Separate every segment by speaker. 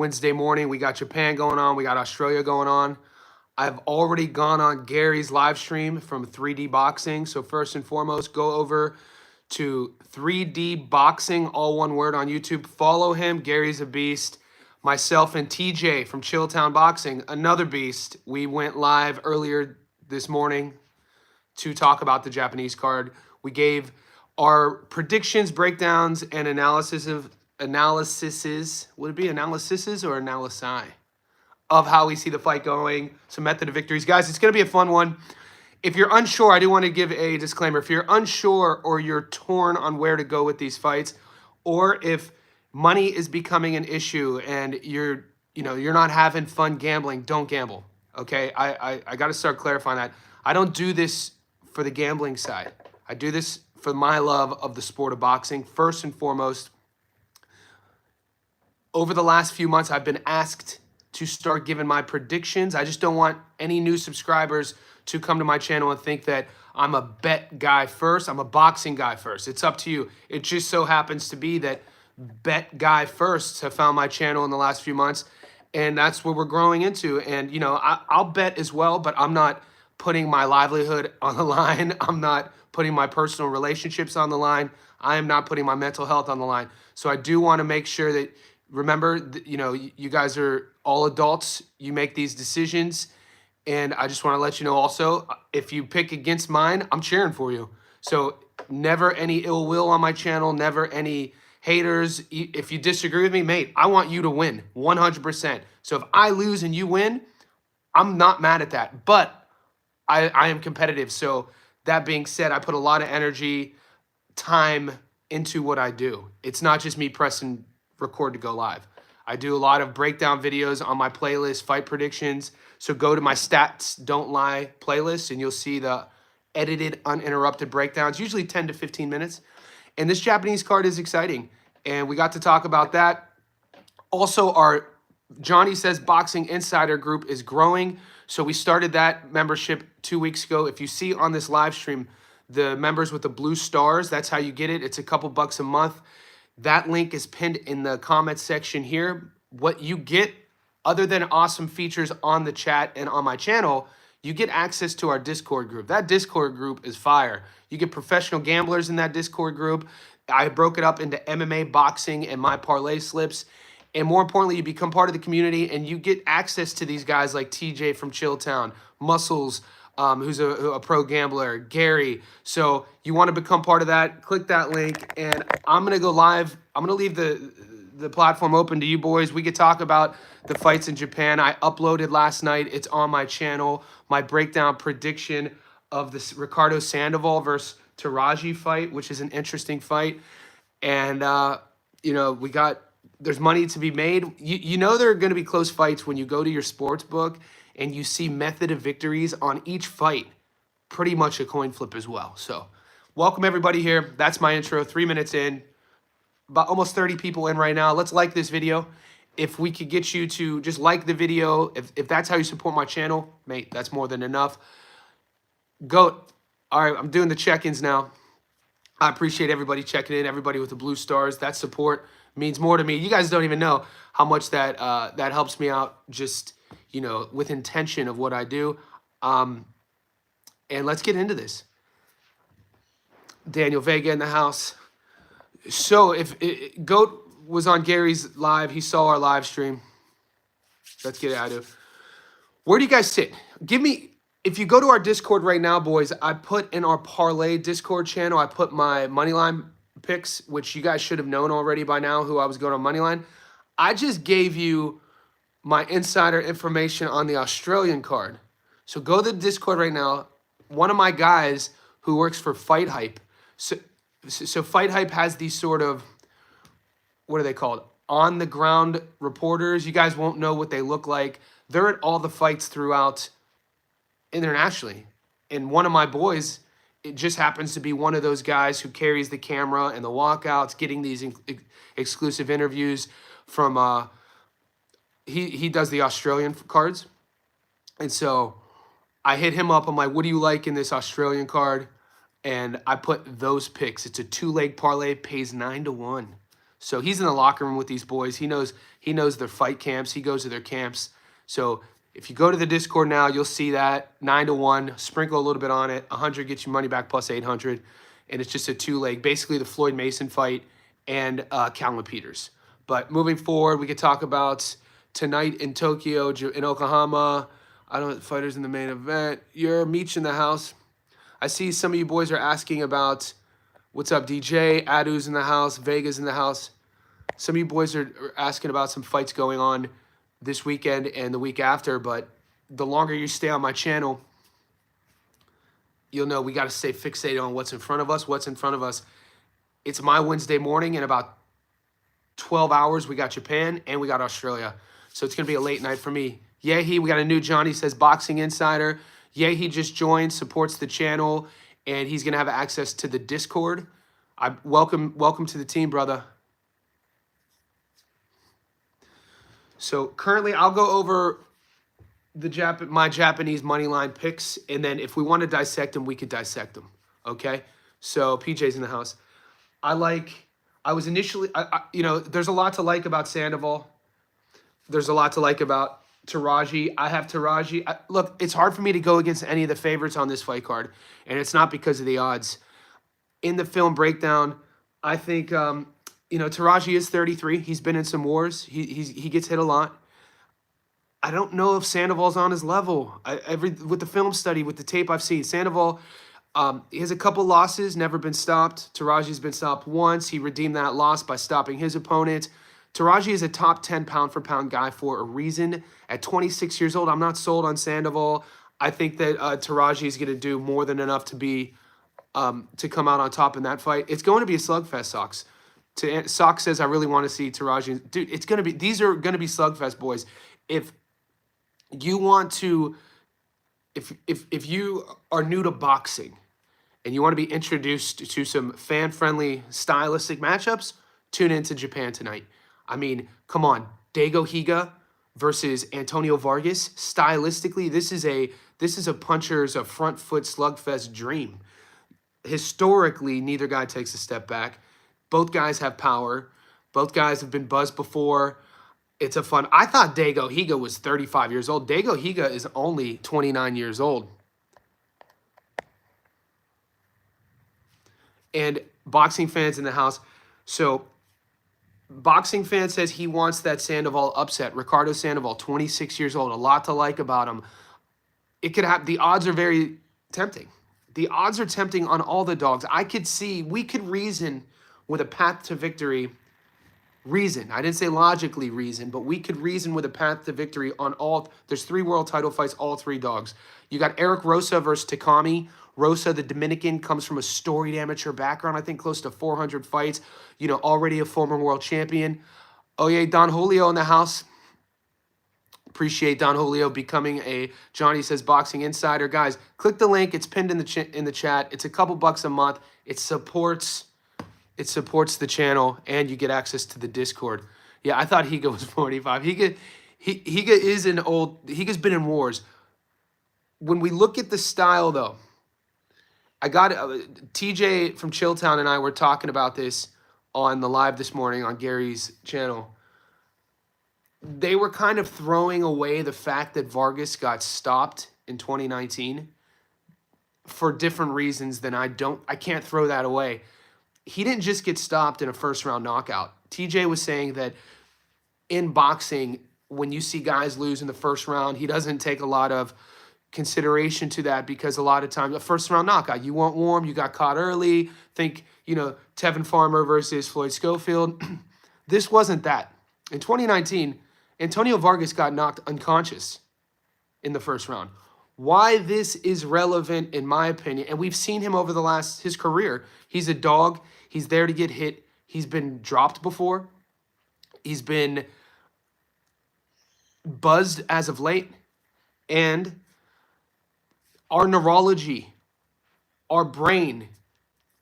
Speaker 1: Wednesday morning. We got Japan going on. We got Australia going on. I've already gone on Gary's live stream from 3D Boxing. So first and foremost, go over to 3D Boxing, all one word, on YouTube. Follow him. Gary's a beast. Myself and TJ from Chilltown Boxing, another beast. We went live earlier this morning to talk about the Japanese card. We gave our predictions, breakdowns, and analyses. Would it be analyses or analysi of how we see the fight going? Some method of victories, guys. It's going to be a fun one. If you're unsure, I do want to give a disclaimer. If you're unsure or you're torn on where to go with these fights, or if money is becoming an issue and you're not having fun gambling, don't gamble. Okay, I got to start clarifying that. I don't do this for the gambling side. I do this for my love of the sport of boxing. First and foremost, over the last few months, I've been asked to start giving my predictions. I just don't want any new subscribers to come to my channel and think that I'm a bet guy first. I'm a boxing guy first. It's up to you. It just so happens to be that bet guy firsts have found my channel in the last few months, and that's what we're growing into. And, I'll bet as well, but I'm not putting my livelihood on the line. I'm not putting my personal relationships on the line. I am not putting my mental health on the line. So I do want to make sure that, remember, you guys are all adults. You make these decisions. And I just want to let you know also, if you pick against mine, I'm cheering for you. So never any ill will on my channel, never any haters. If you disagree with me, mate, I want you to win 100%. So if I lose and you win, I'm not mad at that. But I am competitive. So that being said, I put a lot of energy, time into what I do. It's not just me pressing record to go live. I do a lot of breakdown videos on my playlist, fight predictions. So go to my Stats Don't Lie playlist and you'll see the edited, uninterrupted breakdowns, usually 10 to 15 minutes. And this Japanese card is exciting. And we got to talk about that. Also, our Johnny Says Boxing Insider group is growing. So we started that membership 2 weeks ago. If you see on this live stream, the members with the blue stars, that's how you get it. It's a couple bucks a month. That link is pinned in the comments section here. What you get, other than awesome features on the chat and on my channel, you get access to our Discord group. That Discord group is fire. You get professional gamblers in that Discord group. I broke it up into MMA, boxing, and my parlay slips. And more importantly, you become part of the community and you get access to these guys like TJ from Chilltown, Muscles, who's a pro gambler, Gary. So you want to become part of that, click that link, and I'm going to go live. I'm going to leave the platform open to you boys. We could talk about the fights in Japan. I uploaded last night. It's on my channel, my breakdown prediction of this Ricardo Sandoval versus Taraji fight, which is an interesting fight. And, there's money to be made. There are going to be close fights when you go to your sports book and you see method of victories on each fight. Pretty much a coin flip as well. So welcome everybody here. That's my intro. 3 minutes in. About almost 30 people in right now. Let's like this video. If we could get you to just like the video, if that's how you support my channel, mate, that's more than enough. Goat. All right, I'm doing the check-ins now. I appreciate everybody checking in, everybody with the blue stars. That support means more to me. You guys don't even know how much that helps me out, just, with intention of what I do. And let's get into this. Daniel Vega in the house. So if Goat was on Gary's live, he saw our live stream. Let's get it out of. Where do you guys sit? If you go to our Discord right now, boys, I put in our Parlay Discord channel, I put my Moneyline picks, which you guys should have known already by now who I was going on Moneyline. I just gave you my insider information on the Australian card. So go to the Discord right now. One of my guys who works for Fight Hype. So Fight Hype has these sort of, what are they called? On the ground reporters. You guys won't know what they look like. They're at all the fights throughout internationally. And one of my boys, it just happens to be one of those guys who carries the camera and the walkouts, getting these exclusive interviews from, he does the Australian cards. And so I hit him up. I'm like, what do you like in this Australian card? And I put those picks. It's a 2-leg parlay, pays 9 to 1. So he's in the locker room with these boys. He knows their fight camps. He goes to their camps. So if you go to the Discord now, you'll see that 9-1. Sprinkle a little bit on it. 100 gets you money back plus 800, and it's just a 2-leg, basically the Floyd Mason fight and Callum Peters. But moving forward, we could talk about tonight in Tokyo, in Oklahoma. I don't know, fighters in the main event. You're Meech in the house. I see some of you boys are asking about what's up, DJ. Adu's in the house. Vega's in the house. Some of you boys are asking about some fights going on this weekend and the week after. But the longer you stay on my channel, you'll know we got to stay fixated on what's in front of us. What's in front of us. It's my Wednesday morning. In about 12 hours, we got Japan and we got Australia. So it's going to be a late night for me. Yehi, we got a new Johnny says Boxing Insider. Yehi just joined, supports the channel, and he's going to have access to the Discord. Welcome to the team, brother. So currently, I'll go over my Japanese money line picks, and then if we want to dissect them, we could dissect them. Okay? So PJ's in the house. There's a lot to like about Sandoval. There's a lot to like about Taraji. I have Taraji. Look, it's hard for me to go against any of the favorites on this fight card, and it's not because of the odds. In the film breakdown, I think Taraji is 33. He's been in some wars. He gets hit a lot. I don't know if Sandoval's on his level. With the film study, with the tape I've seen, Sandoval, he has a couple losses, never been stopped. Taraji's been stopped once. He redeemed that loss by stopping his opponent. Taraji is a top 10 pound-for-pound guy for a reason. At 26 years old, I'm not sold on Sandoval. I think that Taraji is going to do more than enough to come out on top in that fight. It's going to be a slugfest, Sox. Sox says, I really want to see Taraji. Dude, these are going to be slugfest, boys. If you want to, if you are new to boxing and you want to be introduced to some fan-friendly stylistic matchups, tune into Japan tonight. I mean, come on, Dago Higa versus Antonio Vargas. Stylistically, this is a puncher's a front foot slugfest dream. Historically, neither guy takes a step back. Both guys have power. Both guys have been buzzed before. It's a fun. I thought Dago Higa was 35 years old. Dago Higa is only 29 years old. And boxing fans in the house. So boxing fan says he wants that Sandoval upset. Ricardo Sandoval, 26 years old. A lot to like about him. It could have. The odds are very tempting. The odds are tempting on all the dogs. We could reason with a path to victory. I didn't say logically reason, but we could reason with a path to victory on all. There's 3 world title fights, all 3 dogs. You got Eric Rosa versus Takami. Rosa, the Dominican, comes from a storied amateur background. I think close to 400 fights. Already a former world champion. Oh yeah, Don Julio in the house. Appreciate Don Julio becoming a Johnny Says Boxing Insider. Guys, click the link. It's pinned in the chat. It's a couple bucks a month. It supports the channel, and you get access to the Discord. Yeah, I thought Higa was 45. Higa is an old. Higa's been in wars. When we look at the style, though, I got TJ from Chilltown and I were talking about this on the live this morning on Gary's channel. They were kind of throwing away the fact that Vargas got stopped in 2019 for different reasons than I can't throw that away. He didn't just get stopped in a first-round knockout. TJ was saying that in boxing, when you see guys lose in the first round, he doesn't take a lot of consideration to that because a lot of times, a first-round knockout, you weren't warm, you got caught early. Think, Tevin Farmer versus Floyd Schofield. This wasn't that. In 2019, Antonio Vargas got knocked unconscious in the first round. Why this is relevant, in my opinion, and we've seen him over his career. He's a dog. He's there to get hit. He's been dropped before. He's been buzzed as of late. And our neurology, our brain,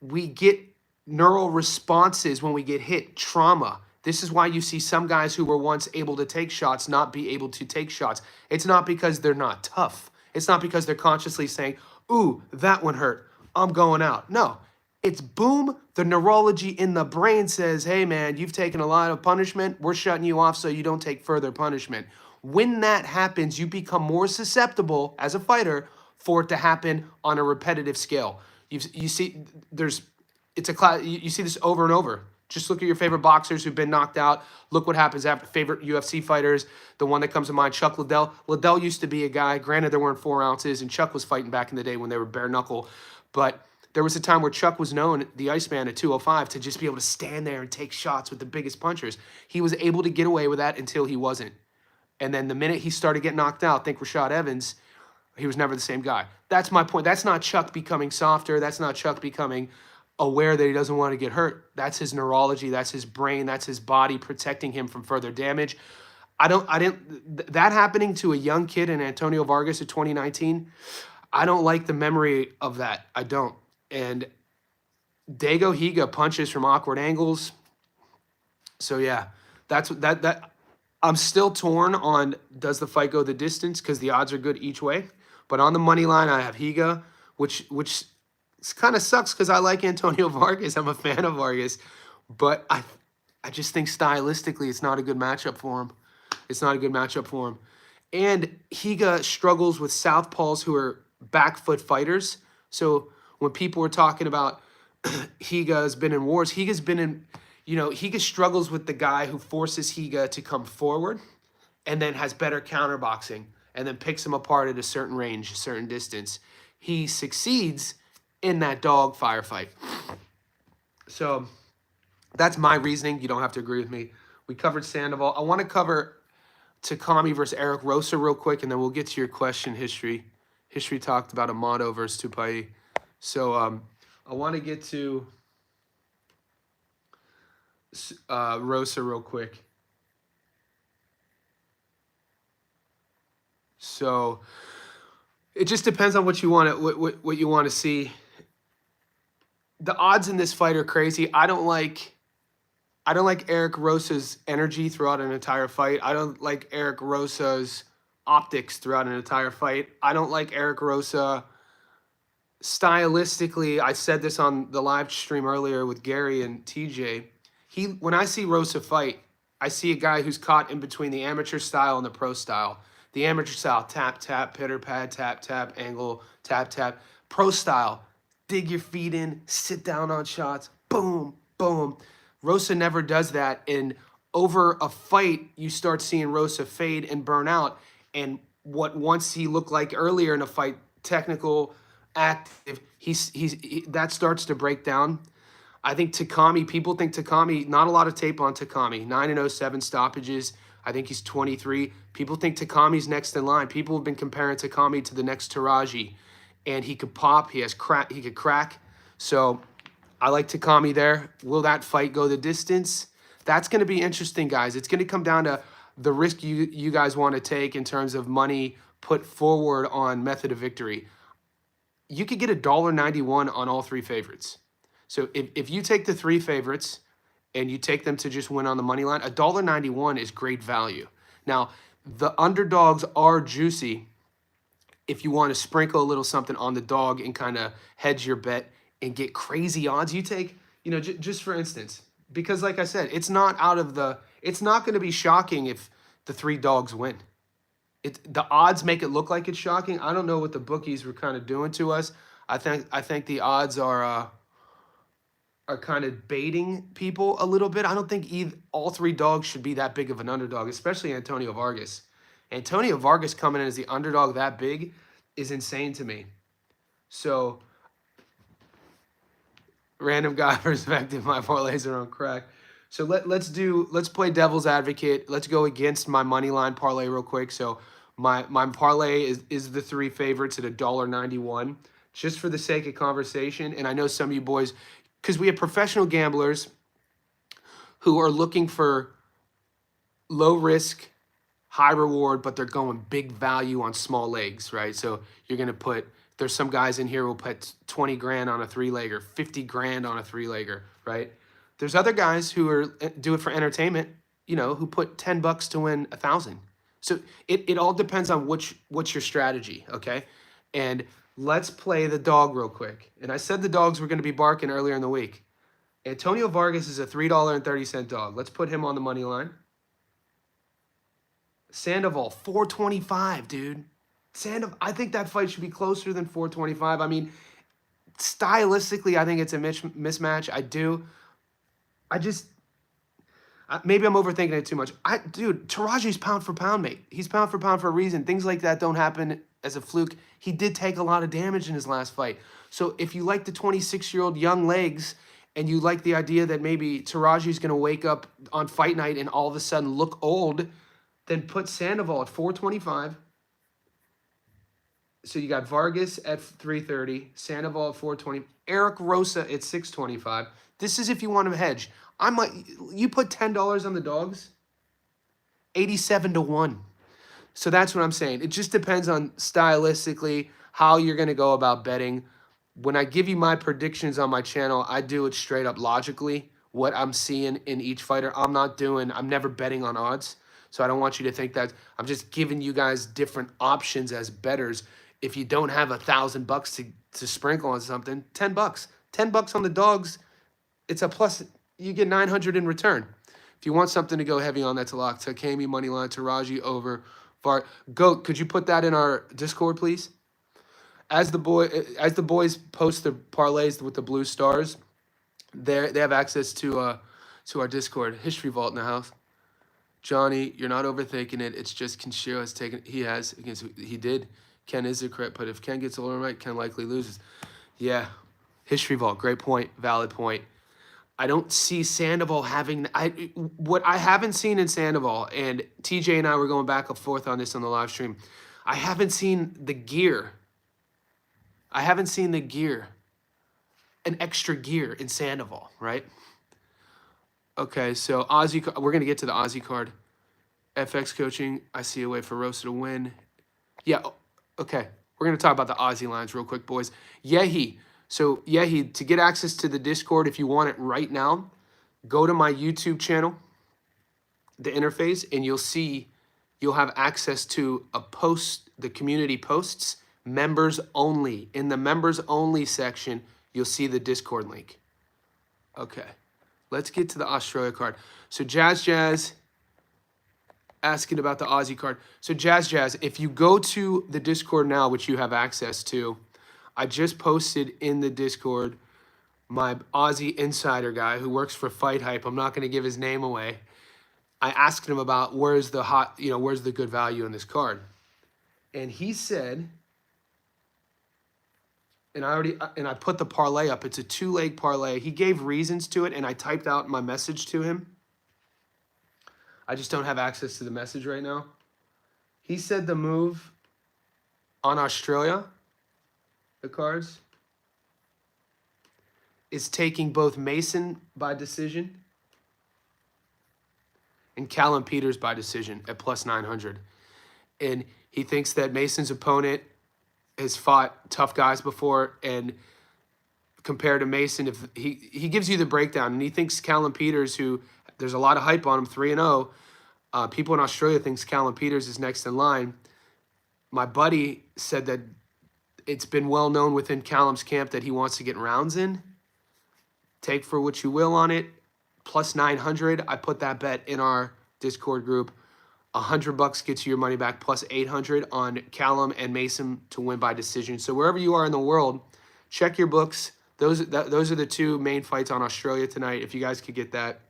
Speaker 1: we get neural responses when we get hit, trauma. This is why you see some guys who were once able to take shots not be able to take shots. It's not because they're not tough. It's not because they're consciously saying, ooh, that one hurt, I'm going out. No, it's boom, the neurology in the brain says, hey man, you've taken a lot of punishment. We're shutting you off so you don't take further punishment. When that happens, you become more susceptible as a fighter for it to happen on a repetitive scale. You see, it's a class. You see this over and over. Just look at your favorite boxers who've been knocked out. Look what happens after favorite UFC fighters. The one that comes to mind, Chuck Liddell. Liddell used to be a guy. Granted, there weren't 4 ounces, and Chuck was fighting back in the day when they were bare knuckle. But there was a time where Chuck was known, the Iceman at 205, to just be able to stand there and take shots with the biggest punchers. He was able to get away with that until he wasn't. And then the minute he started getting knocked out, think Rashad Evans, he was never the same guy. That's my point. That's not Chuck becoming softer. That's not Chuck becoming aware that he doesn't want to get hurt. That's his neurology. That's his brain. That's his body protecting him from further damage. That happening to a young kid in Antonio Vargas in 2019, I don't like the memory of that. I don't. And Dago Higa punches from awkward angles. So yeah, that I'm still torn on does the fight go the distance because the odds are good each way. But on the money line, I have Higa, which kind of sucks because I like Antonio Vargas. I'm a fan of Vargas. But I just think stylistically it's not a good matchup for him. It's not a good matchup for him. And Higa struggles with southpaws who are back foot fighters. So when people were talking about Higa has been in wars, Higa's been in, Higa struggles with the guy who forces Higa to come forward and then has better counterboxing and then picks him apart at a certain range, a certain distance. He succeeds in that dog firefight. So that's my reasoning. You don't have to agree with me. We covered Sandoval. I want to cover Takami versus Eric Rosa real quick, and then we'll get to your question history. History talked about Amato versus Tupai. So I want to get to Rosa real quick. So it just depends on what you want to what you want to see. The odds in this fight are crazy. I don't like Eric Rosa's energy throughout an entire fight. I don't like Eric Rosa's optics throughout an entire fight. I don't like Eric Rosa stylistically. I said this on the live stream earlier with Gary and TJ. When I see Rosa fight, I see a guy who's caught in between the amateur style and the pro style. The amateur style, tap, tap, pitter, pad, tap, tap, angle, tap, tap. Pro style, dig your feet in, sit down on shots, boom, boom. Rosa never does that. And over a fight, you start seeing Rosa fade and burn out. And what once he looked like earlier in a fight, technical, active, that starts to break down. I think people think Takami, not a lot of tape on Takami, 9-0, 7 stoppages. I think he's 23. People think Takami's next in line. People have been comparing Takami to the next Taraji. And he could pop, he could crack. So I like Takami there. Will that fight go the distance? That's going to be interesting, guys. It's going to come down to the risk you guys want to take in terms of money put forward on method of victory. You could get $1.91 on all 3 favorites. So if you take the 3 favorites and you take them to just win on the money line, $1.91 is great value. Now, the underdogs are juicy if you want to sprinkle a little something on the dog and kind of hedge your bet and get crazy odds. You take, just for instance, because like I said, it's not going to be shocking if the 3 dogs win. The odds make it look like it's shocking. I don't know what the bookies were kind of doing to us. I think the odds are kind of baiting people a little bit. I don't think all 3 dogs should be that big of an underdog, especially Antonio Vargas. Antonio Vargas coming in as the underdog that big is insane to me. So, random guy perspective, my parlays are on crack. So let's play devil's advocate. Let's go against my money line parlay real quick. So my parlay is the 3 favorites at $1.91, just for the sake of conversation. And I know some of you boys, because we have professional gamblers who are looking for low risk, high reward, but they're going big value on small legs, right? So you're going to there's some guys in here who will put 20 grand on a 3-legger, 50 grand on a 3-legger, right? There's other guys who do it for entertainment, who put $10 to win 1,000. So it all depends on what's your strategy, okay? And Let's play the dog real quick. And I said the dogs were going to be barking earlier in the week. Antonio Vargas is a $3.30 dog. Let's put him on the money line. Sandoval, 425, dude. I think that fight should be closer than 425. I mean, stylistically, I think it's a mismatch. I do. Maybe I'm overthinking it too much. Dude, Taraji's pound for pound, mate. He's pound for pound for a reason. Things like that don't happen as a fluke. He did take a lot of damage in his last fight. So if you like the 26-year-old young legs and you like the idea that maybe Taraji's going to wake up on fight night and all of a sudden look old, then put Sandoval at 425. So you got Vargas at 330, Sandoval at 420, Eric Rosa at 625. This is if you want to hedge. You put $10 on the dogs, 87-1. So that's what I'm saying. It just depends on stylistically how you're going to go about betting. When I give you my predictions on my channel, I do it straight up logically, what I'm seeing in each fighter. I'm never betting on odds. So I don't want you to think that I'm just giving you guys different options as bettors. If you don't have $1,000 to sprinkle on something, $10. $10 on the dogs, it's a plus. You get 900 in return. If you want something to go heavy on, that's a lock. Takemi money line, Taraji over Var. Goat, could you put that in our Discord, please? As the boys post their parlays with the blue stars, they have access to our Discord. History Vault in the house. Johnny, you're not overthinking it. It's just Kenshiro has taken. He did. Ken is a crit, but if Ken gets older right, Ken likely loses. Yeah, History Vault, great point, valid point. I don't see Sandoval having what I haven't seen in Sandoval, and TJ and I were going back and forth on this on the live stream. I haven't seen the gear. An extra gear in Sandoval, right? Okay, so Aussie, we're gonna get to the Aussie card. FX coaching, I see a way for Rosa to win. Yeah, okay. We're gonna talk about the Aussie lines real quick, boys. Yehi. So Yehi, to get access to the Discord, if you want it right now, go to my YouTube channel, the interface, and you'll have access to the community posts, members only. In the members only section, you'll see the Discord link. Okay. Let's get to the Australia card. So Jazz asking about the Aussie card. So Jazz, if you go to the Discord now, which you have access to, I just posted in the Discord my Aussie insider guy who works for Fight Hype. I'm not going to give his name away. I asked him about where's the good value in this card. And he said, and I put the parlay up. It's a 2-leg parlay. He gave reasons to it, and I typed out my message to him. I just don't have access to the message right now. He said the move on Australia, the cards, is taking both Mason by decision and Callum Peters by decision at plus 900. And he thinks that Mason's opponent has fought tough guys before, and compared to Mason, if he gives you the breakdown, and he thinks Callum Peters, who there's a lot of hype on him, 3-0. People in Australia thinks Callum Peters is next in line. My buddy said that it's been well known within Callum's camp that he wants to get rounds in. Take for what you will on it. Plus 900. I put that bet in our Discord group. $100 gets you your money back, plus 800 on Callum and Mason to win by decision. So wherever you are in the world, check your books. Those are the two main fights on Australia tonight. If you guys could get that.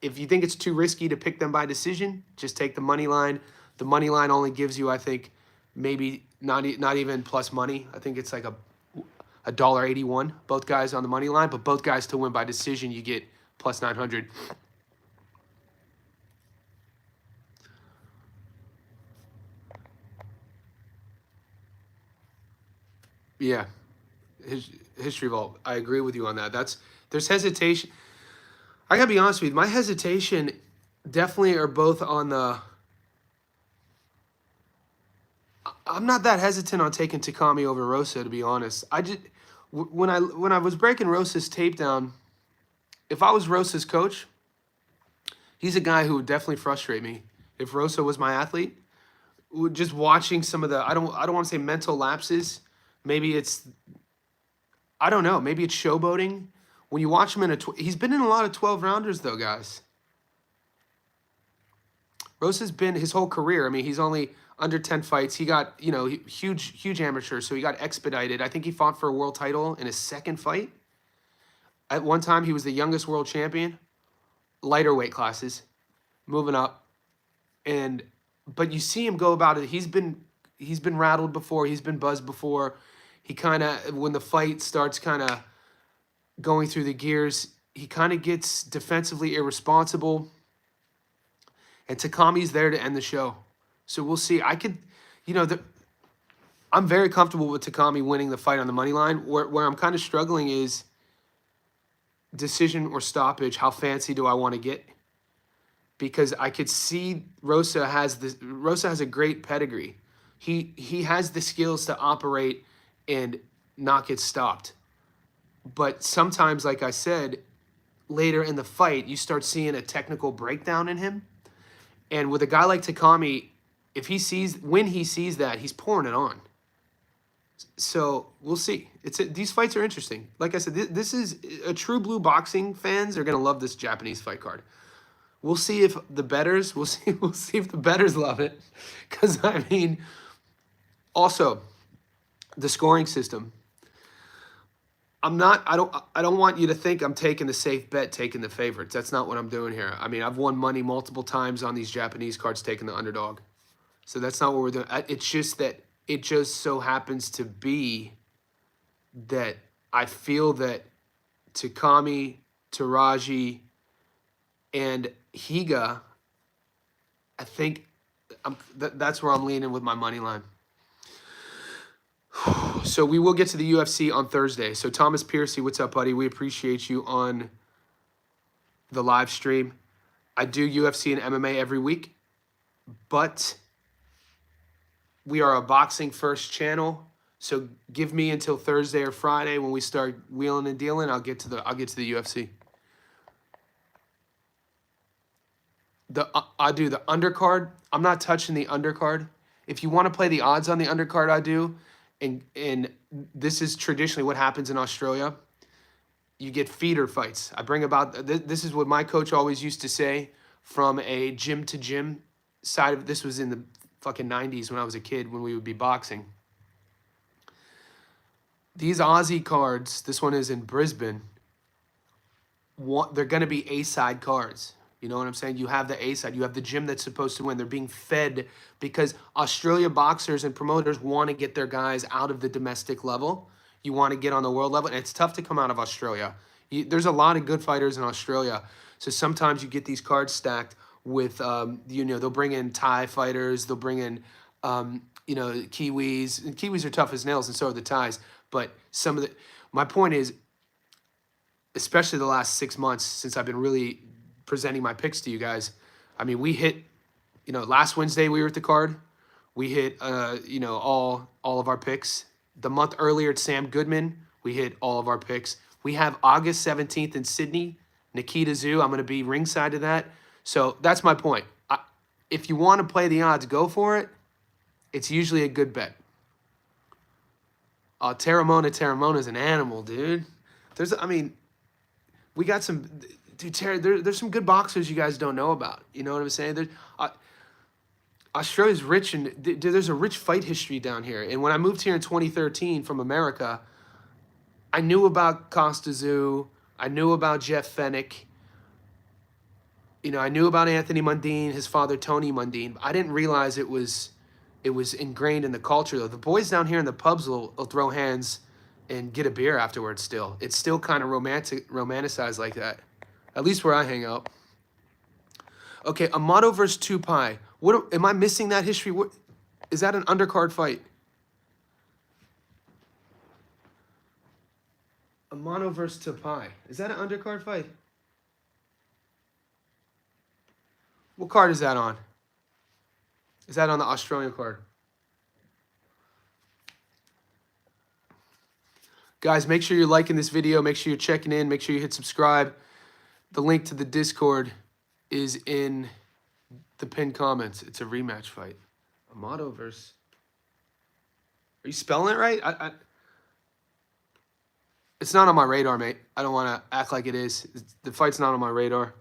Speaker 1: If you think it's too risky to pick them by decision, just take the money line. The money line only gives you, I think, maybe not even plus money. I think it's like a $1.81, both guys on the money line, but both guys to win by decision, you get plus 900. Yeah, History Vault. I agree with you on that. There's hesitation. I gotta be honest with you. My hesitation definitely are both on the. I'm not that hesitant on taking Takami over Rosa, to be honest. When I was breaking Rosa's tape down, if I was Rosa's coach, he's a guy who would definitely frustrate me. If Rosa was my athlete, just watching some of the I don't want to say mental lapses, Maybe it's, I don't know. Maybe it's showboating. When you watch him in he's been in a lot of 12 rounders though, guys. Rosa's been his whole career. I mean, he's only under 10 fights. He got, you know, huge amateur, so he got expedited. I think he fought for a world title in his second fight. At one time, he was the youngest world champion, lighter weight classes, moving up. But you see him go about it. He's been rattled before. He's been buzzed before. He kind of, when the fight starts kind of going through the gears, he kind of gets defensively irresponsible. And Takami's there to end the show. So we'll see. I could, you know, I'm very comfortable with Takami winning the fight on the money line. Where I'm kind of struggling is decision or stoppage. How fancy do I want to get? Because I could see Rosa has a great pedigree. He has the skills to operate and not get stopped. But sometimes, like I said, later in the fight, you start seeing a technical breakdown in him. And with a guy like Takami, when he sees that, he's pouring it on. So we'll see. These fights are interesting. Like I said, this is a true blue boxing fans are gonna love this Japanese fight card. We'll see if the bettors we'll see if the bettors love it. Because I mean, also the scoring system. I don't want you to think I'm taking the safe bet, taking the favorites. That's not what I'm doing here. I mean, I've won money multiple times on these Japanese cards taking the underdog. So that's not what we're doing. It's just that it just so happens to be that I feel that Takami, Taraji, and Higa, I think that's where I'm leaning with my money line. So we will get to the UFC on Thursday. So Thomas Piercy, what's up, buddy? We appreciate you on the live stream. I do UFC and MMA every week, but we are a boxing first channel. So give me until Thursday or Friday when we start wheeling and dealing. I'll get to the UFC. I do the undercard. I'm not touching the undercard. If you want to play the odds on the undercard, I do. And this is traditionally what happens in Australia. You get feeder fights. I bring about, this is what my coach always used to say from a gym to gym side of, this was in the fucking 90s when I was a kid when we would be boxing. These Aussie cards, this one is in Brisbane, they're going to be A-side cards. You know what I'm saying? You have the A-side. You have the gym that's supposed to win. They're being fed because Australia boxers and promoters want to get their guys out of the domestic level. You want to get on the world level. And it's tough to come out of Australia. There's a lot of good fighters in Australia. So sometimes you get these cards stacked with, they'll bring in Thai fighters. They'll bring in, Kiwis. And Kiwis are tough as nails, and so are the Thais. But my point is, especially the last 6 months since I've been really presenting my picks to you guys. I mean, we hit, last Wednesday we were at the card. We hit, all of our picks. The month earlier at Sam Goodman, we hit all of our picks. We have August 17th in Sydney, Nikita Zoo. I'm going to be ringside to that. So that's my point. If you want to play the odds, go for it. It's usually a good bet. Terramona is an animal, dude. We got some... Dude, there's some good boxers you guys don't know about. You know what I'm saying? Australia's rich, and there's a rich fight history down here. And when I moved here in 2013 from America, I knew about Costa Zoo. I knew about Jeff Fennick. I knew about Anthony Mundine, his father Tony Mundine. I didn't realize it was ingrained in the culture, though. The boys down here in the pubs will throw hands and get a beer afterwards still. It's still kind of romanticized like that. At least where I hang out. Okay, Amato versus Tupai. Am I missing that history? Is that an undercard fight? Amato versus Tupai. Is that an undercard fight? What card is that on? Is that on the Australian card? Guys, make sure you're liking this video. Make sure you're checking in. Make sure you hit subscribe. The link to the Discord is in the pinned comments. It's a rematch fight. Amato versus... Are you spelling it right? It's not on my radar, mate. I don't want to act like it is. The fight's not on my radar,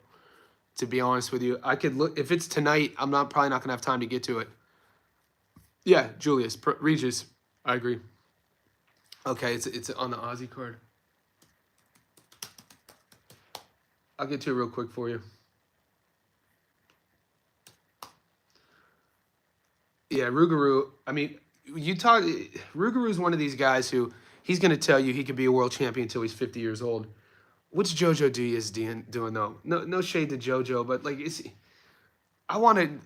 Speaker 1: to be honest with you. I could look if it's tonight. I'm not probably not gonna have time to get to it. Yeah, Julius Regis. I agree. Okay, it's on the Aussie card. I'll get to it real quick for you. Yeah, Rougarou. I mean, Rougarou is one of these guys who he's going to tell you he could be a world champion until he's 50 years old. What's Jojo Diaz doing though? No shade to Jojo, but like, I want to,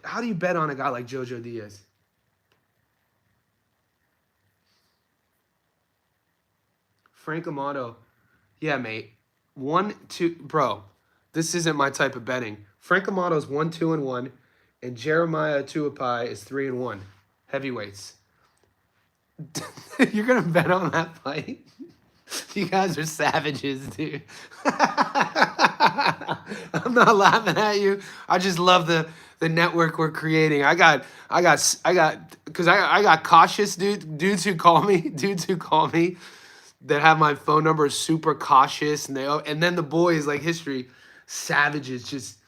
Speaker 1: how do you bet on a guy like Jojo Diaz? Frank Amato, yeah, mate. 1-2, bro. This isn't my type of betting. Frank Amato's 1-2-1, and Jeremiah Tuipai is 3-1. Heavyweights. You're gonna bet on that fight? You guys are savages, dude. I'm not laughing at you. I just love the network we're creating. I got cautious dudes who call me that have my phone number super cautious, and then the boys like history savages. Just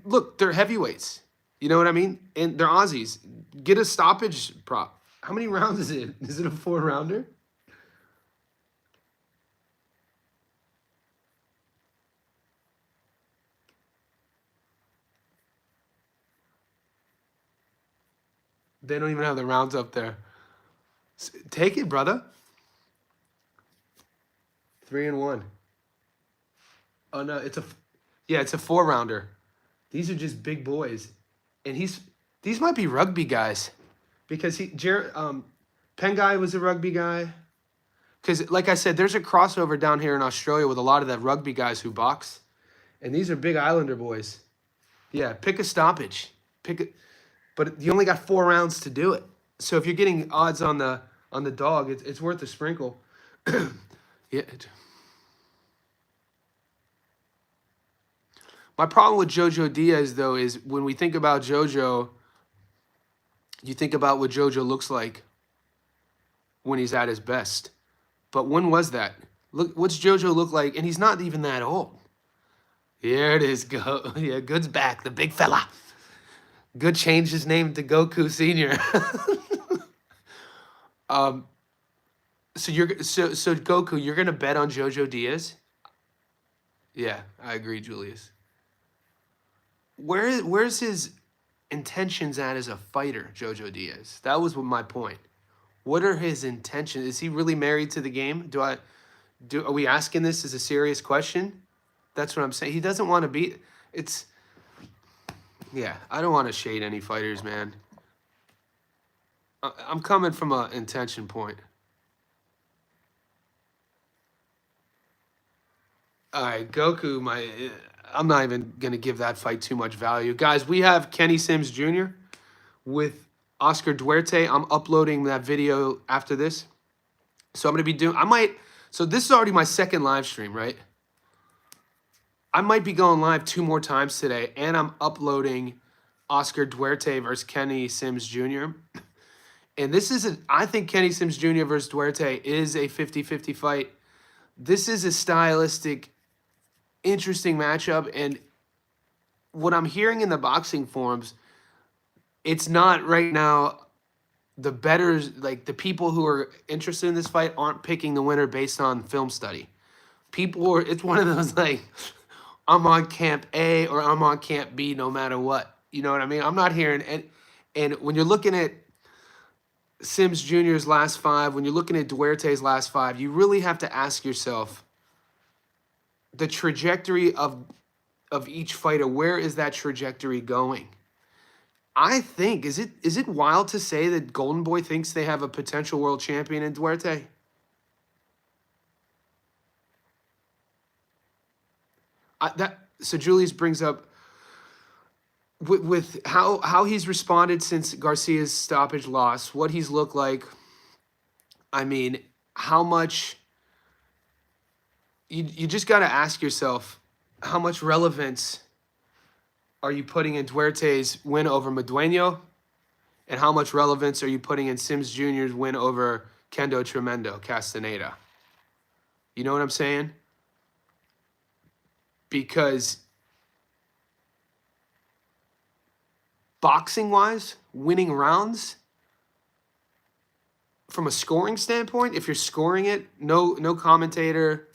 Speaker 1: look, they're heavyweights. You know what I mean? And they're Aussies. Get a stoppage prop. How many rounds is it? Is it a 4-rounder? They don't even have the rounds up there. Take it, brother. 3-1. Oh no, it's a 4-rounder. These are just big boys, and these might be rugby guys, because Pengai was a rugby guy. Because like I said, there's a crossover down here in Australia with a lot of the rugby guys who box, and these are big Islander boys. Yeah, pick a stoppage. But you only got 4 rounds to do it. So if you're getting odds on the dog, it's worth a sprinkle. Yeah. My problem with Jojo Diaz, though, is when we think about Jojo, you think about what Jojo looks like when he's at his best. But when was that? Look, what's Jojo look like? And he's not even that old. Here it is. Go. Yeah, Good's back, the big fella. Good changed his name to Goku Senior. So Goku, you're gonna bet on Jojo Diaz? Yeah, I agree, Julius. Where's his intentions at as a fighter, Jojo Diaz? That was my point. What are his intentions? Is he really married to the game? Are we asking this as a serious question? That's what I'm saying. He doesn't want to be. Yeah, I don't want to shade any fighters, man. I'm coming from an intention point. All right, Goku, I'm not even going to give that fight too much value. Guys, we have Kenny Sims Jr. with Oscar Duarte. I'm uploading that video after this. So I'm going to be doing, so this is already my second live stream, right? I might be going live 2 more times today, and I'm uploading Oscar Duarte versus Kenny Sims Jr. And I think Kenny Sims Jr. versus Duarte is a 50-50 fight. This is a stylistic, interesting matchup, and what I'm hearing in the boxing forums, it's not right now. The bettors, like the people who are interested in this fight, aren't picking the winner based on film study. It's one of those like, I'm on camp A or I'm on camp B no matter what. You know what I mean? I'm not hearing, and when you're looking at Sims Jr.'s last 5, when you're looking at Duarte's last 5, you really have to ask yourself the trajectory of each fighter. Where is that trajectory going? I think, is it wild to say that Golden Boy thinks they have a potential world champion in Duarte? So Julius brings up with how he's responded since Garcia's stoppage loss, what he's looked like. I mean, how much you just got to ask yourself, how much relevance are you putting in Duarte's win over Madueño, and how much relevance are you putting in Sims Jr.'s win over Kendo Tremendo Castaneda? You know what I'm saying? Because boxing-wise, winning rounds, from a scoring standpoint, if you're scoring it, no commentator,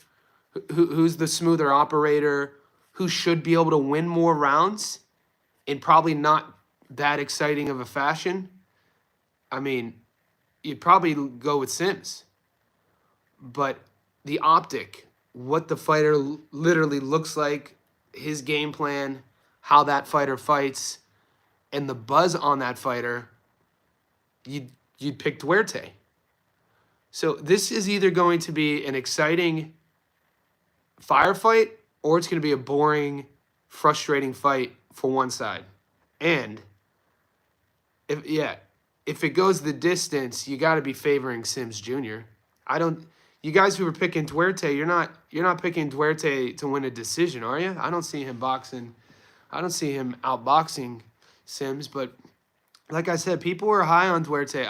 Speaker 1: who's the smoother operator, who should be able to win more rounds in probably not that exciting of a fashion, I mean, you'd probably go with Sims. But the optic, what the fighter literally looks like, his game plan, how that fighter fights, and the buzz on that fighter, you'd pick Duarte. So this is either going to be an exciting firefight or it's going to be a boring, frustrating fight for one side. And if it goes the distance, you got to be favoring Sims Jr. You guys who were picking Duarte, you're not picking Duarte to win a decision, are you? I don't see him boxing. I don't see him outboxing Sims, but like I said, people were high on Duarte,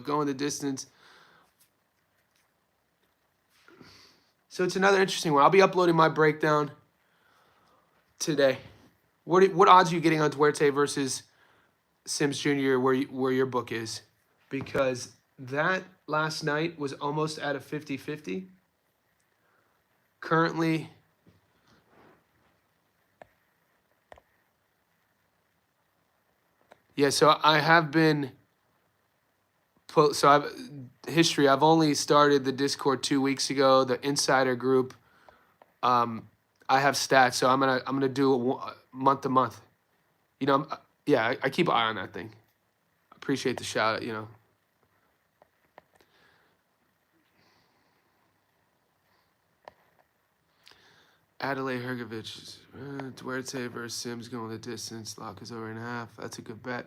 Speaker 1: going the distance. So it's another interesting one. I'll be uploading my breakdown today. What odds are you getting on Duarte versus Sims Jr. where your book is? Because that last night was almost at a 50-50. Currently, yeah, so I have been I've only started the Discord 2 weeks ago, the insider group. I have stats, so I'm gonna do it month to month. I keep an eye on that thing. Appreciate the shout out, Adelaide Hergovich, Duarte versus Sims going the distance. Lock is over 8.5. That's a good bet.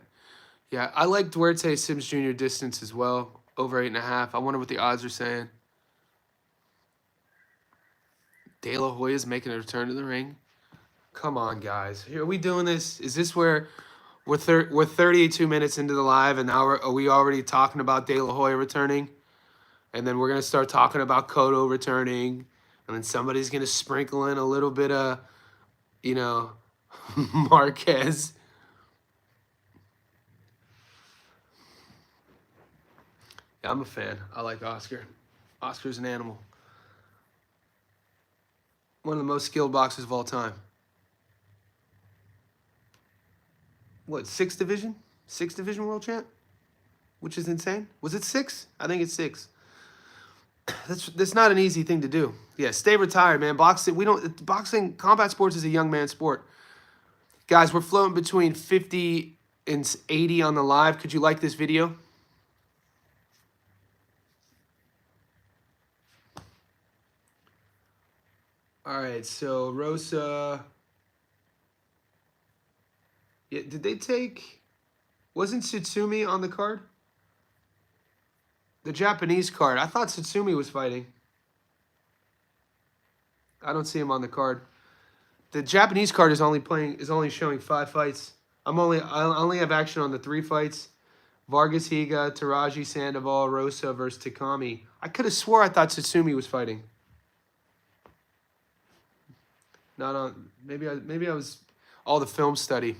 Speaker 1: Yeah, I like Duarte Sims Jr. distance as well. Over 8.5. I wonder what the odds are saying. De La Hoya is making a return to the ring. Come on, guys. Are we doing this? Is this where we're 32 minutes into the live and now are we already talking about De La Hoya returning? And then we're going to start talking about Cotto returning. And then somebody's going to sprinkle in a little bit of, Marquez. Yeah, I'm a fan. I like Oscar. Oscar's an animal. One of the most skilled boxers of all time. What, sixth division? Sixth division world champ? Which is insane. Was it 6? I think it's 6. That's not an easy thing to do. Yeah, stay retired, man. Boxing, combat sports is a young man sport. Guys, we're floating between 50 and 80 on the live. Could you like this video? All right, so Rosa. Yeah, did they take? Wasn't Tsutsumi on the card? The Japanese card. I thought Tsutsumi was fighting. I don't see him on the card. The Japanese card is only showing 5 fights. I only have action on the 3 fights. Vargas Higa, Taraji Sandoval, Rosa versus Takami. I could have swore I thought Tsutsumi was fighting. Not on. Maybe I was all the film study.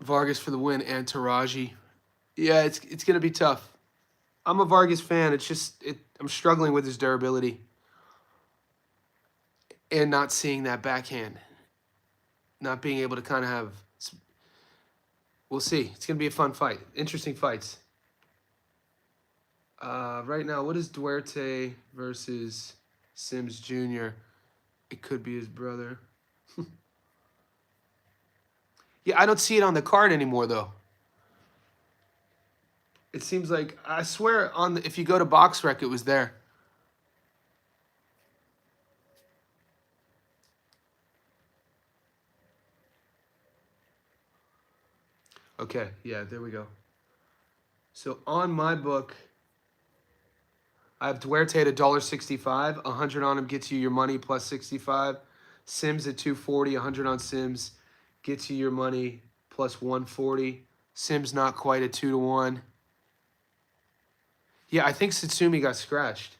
Speaker 1: Vargas for the win and Taraji. Yeah, it's gonna be tough. I'm a Vargas fan. It's just I'm struggling with his durability and not seeing that backhand. Not being able to kind of have. We'll see. It's gonna be a fun fight. Interesting fights. Right now, what is Duarte versus Sims Jr.? It could be his brother. Yeah, I don't see it on the card anymore, though. It seems like, I swear, if you go to BoxRec, it was there. Okay, yeah, there we go. So on my book, I have Duarte at $1.65. 100 on him gets you your money plus 65. Sims at $2.40. 100 on Sims gets you your money plus 140. Sims not quite at 2-1. Yeah, I think Tsutsumi got scratched.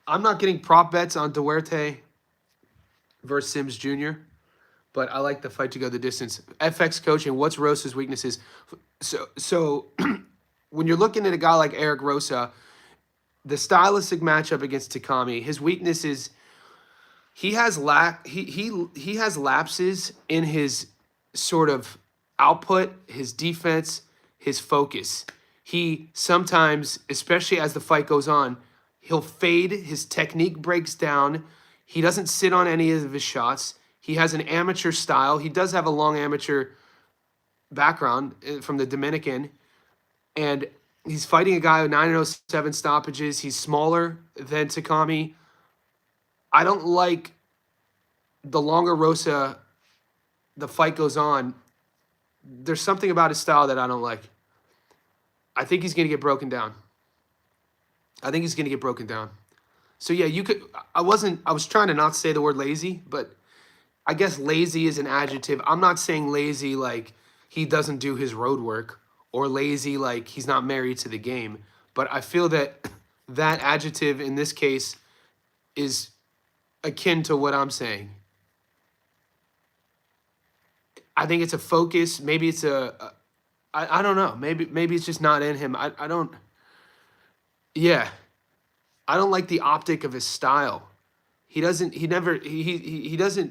Speaker 1: I'm not getting prop bets on Duarte versus Sims Jr., but I like the fight to go the distance. FX coaching, what's Rosa's weaknesses? So when you're looking at a guy like Eric Rosa, the stylistic matchup against Takami, his weakness is he has he has lapses in his sort of output, his defense, his focus. He sometimes, especially as the fight goes on, he'll fade, his technique breaks down. He doesn't sit on any of his shots. He has an amateur style. He does have a long amateur background from the Dominican, and he's fighting a guy with 907 stoppages. He's smaller than Takami. I don't like the longer Rosa the fight goes on. There's something about his style that I don't like. I think he's going to get broken down. So yeah, you could. I was trying to not say the word lazy, but I guess lazy is an adjective. I'm not saying lazy like he doesn't do his road work or lazy like he's not married to the game. But I feel that that adjective in this case is akin to what I'm saying. I think it's a focus. Maybe it's I don't know. Maybe it's just not in him. I don't. Yeah, I don't like the optic of his style. He doesn't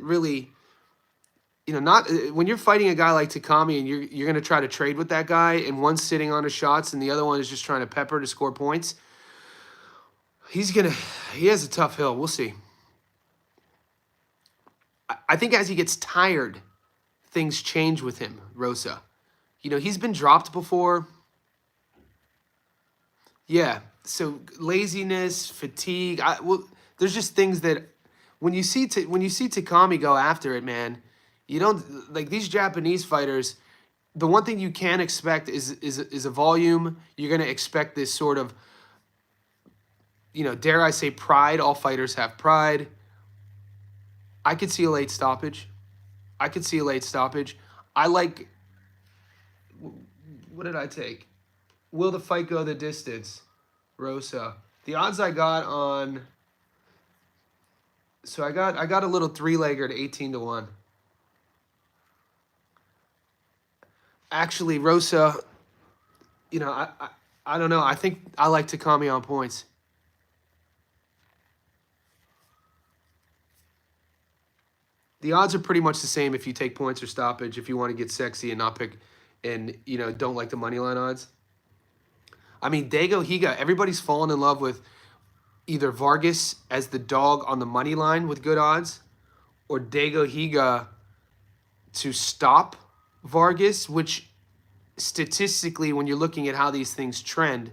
Speaker 1: really, not when you're fighting a guy like Takami and you're gonna try to trade with that guy and one's sitting on his shots and the other one is just trying to pepper to score points. He has a tough hill. We'll see. I think as he gets tired, things change with him, Rosa. He's been dropped before. Yeah. So laziness, fatigue. There's just things that when you see Takami go after it, man, you don't like these Japanese fighters. The one thing you can expect is a volume. You're gonna expect this sort of, dare I say, pride. All fighters have pride. I could see a late stoppage. I like. What did I take? Will the fight go the distance? Rosa. The odds I got on. So I got a little 3-legger at 18-1. Actually, Rosa. I don't know. I think I like Takami on points. The odds are pretty much the same if you take points or stoppage. If you want to get sexy and not pick, and don't like the money line odds. I mean, Dago Higa. Everybody's fallen in love with either Vargas as the dog on the money line with good odds, or Dago Higa to stop Vargas, which statistically, when you're looking at how these things trend.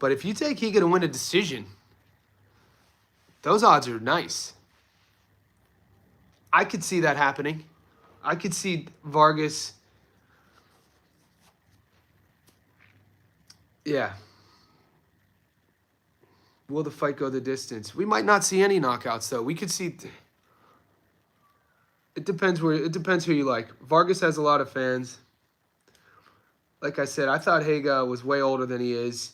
Speaker 1: But if you take Higa to win a decision, those odds are nice. I could see that happening. I could see Vargas. Yeah. Will the fight go the distance? We might not see any knockouts, though. We could see. It depends who you like. Vargas has a lot of fans. Like I said, I thought Haga was way older than he is.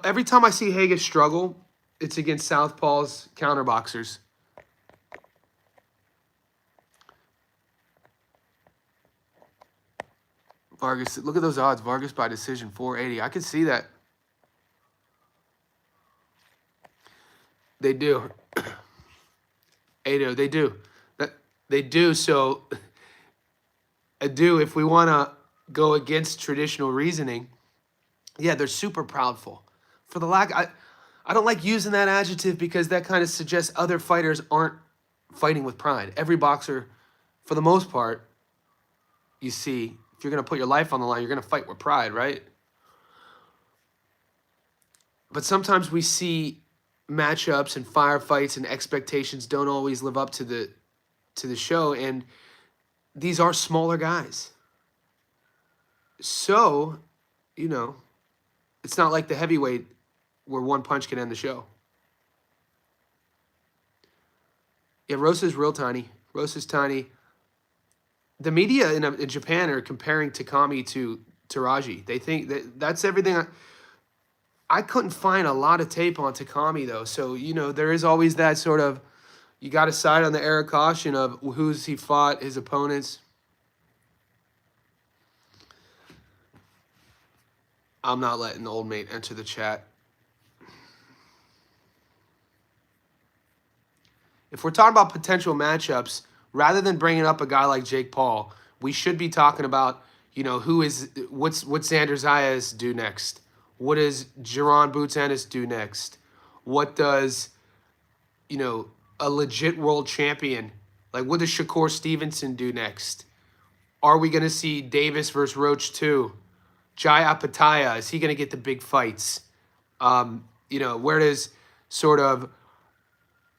Speaker 1: Every time I see Haga struggle, it's against Southpaws counterboxers. Vargas, look at those odds. Vargas by decision, 480. I could see that. They do. Ado, they do. They do. So, if we want to go against traditional reasoning, yeah, they're super proudful. For the lack, I don't like using that adjective because that kind of suggests other fighters aren't fighting with pride. Every boxer, for the most part, you see, if you're going to put your life on the line, you're going to fight with pride, right? But sometimes we see matchups and firefights and expectations don't always live up to the show, and these are smaller guys. So, it's not like the heavyweight where one punch can end the show. Yeah, Rosa's real tiny. Rosa's tiny. The media in Japan are comparing Takami to Taraji. They think that's everything. I couldn't find a lot of tape on Takami though. So, there is always that sort of, you got to side on the air of caution of who's he fought, his opponents. I'm not letting the old mate enter the chat. If we're talking about potential matchups, rather than bringing up a guy like Jake Paul, we should be talking about, what's Xander Zayas do next? What does Jaron Boots Ennis do next? What does, a legit world champion, like what does Shakur Stevenson do next? Are we going to see Davis versus Roach 2? Jai Apataya, is he going to get the big fights? Where does sort of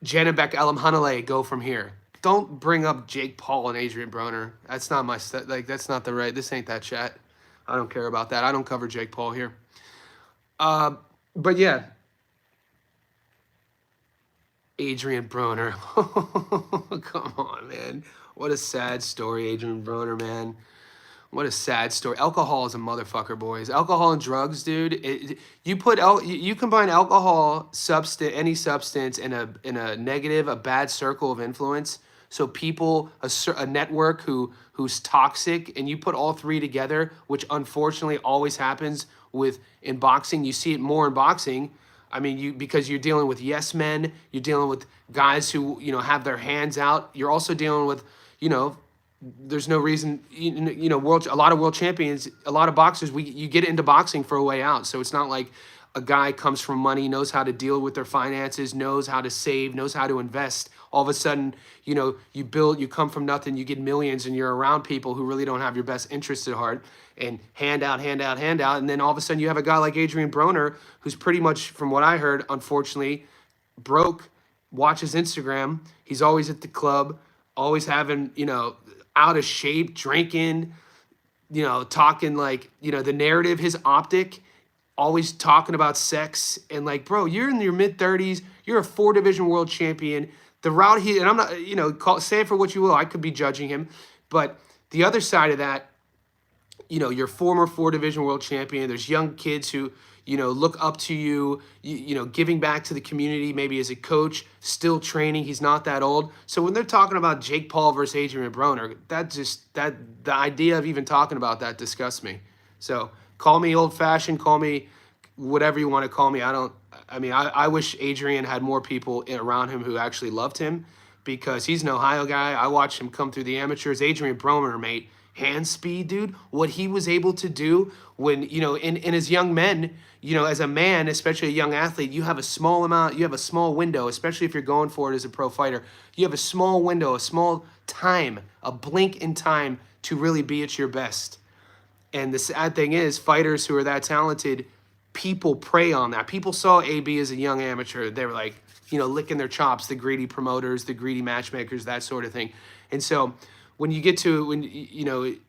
Speaker 1: Janabek Elamhanale go from here? Don't bring up Jake Paul and Adrian Broner. That's not my that's not the right. This ain't that chat. I don't care about that. I don't cover Jake Paul here. But yeah, Adrian Broner. Come on, man. What a sad story, Adrian Broner, man. What a sad story. Alcohol is a motherfucker, boys. Alcohol and drugs, dude. You combine alcohol, any substance, in a negative, a bad circle of influence. So people, a network who's toxic, and you put all three together, which unfortunately always happens in boxing. You see it more in boxing. I mean, because you're dealing with yes men, you're dealing with guys who have their hands out. You're also dealing with there's no reason, a lot of world champions, a lot of boxers, you get into boxing for a way out. So it's not like a guy comes from money, knows how to deal with their finances, knows how to save, knows how to invest. All of a sudden, you come from nothing, you get millions, and you're around people who really don't have your best interests at heart, and hand out. And then all of a sudden you have a guy like Adrian Broner, who's pretty much, from what I heard, unfortunately, broke, watches Instagram. He's always at the club, always having, out of shape, drinking, talking like, the narrative, his optic, always talking about sex. And like, bro, you're in your mid-30s, you're a 4-division world champion. The route and I'm not, say it for what you will, I could be judging him. But the other side of that, you're former 4-division world champion. There's young kids who, look up to you, giving back to the community, maybe as a coach, still training. He's not that old. So when they're talking about Jake Paul versus Adrian Broner, the idea of even talking about that disgusts me. So call me old fashioned, call me whatever you want to call me. I wish Adrian had more people around him who actually loved him, because he's an Ohio guy. I watched him come through the amateurs. Adrian Broner, mate, hand speed, dude, what he was able to do when, in his young men, as a man, especially a young athlete, you have a small window, especially if you're going for it as a pro fighter. You have a small window, a small time, a blink in time to really be at your best. And the sad thing is, fighters who are that talented, people prey on that. People saw AB as a young amateur. They were like, licking their chops, the greedy promoters, the greedy matchmakers, that sort of thing. And so when you get to,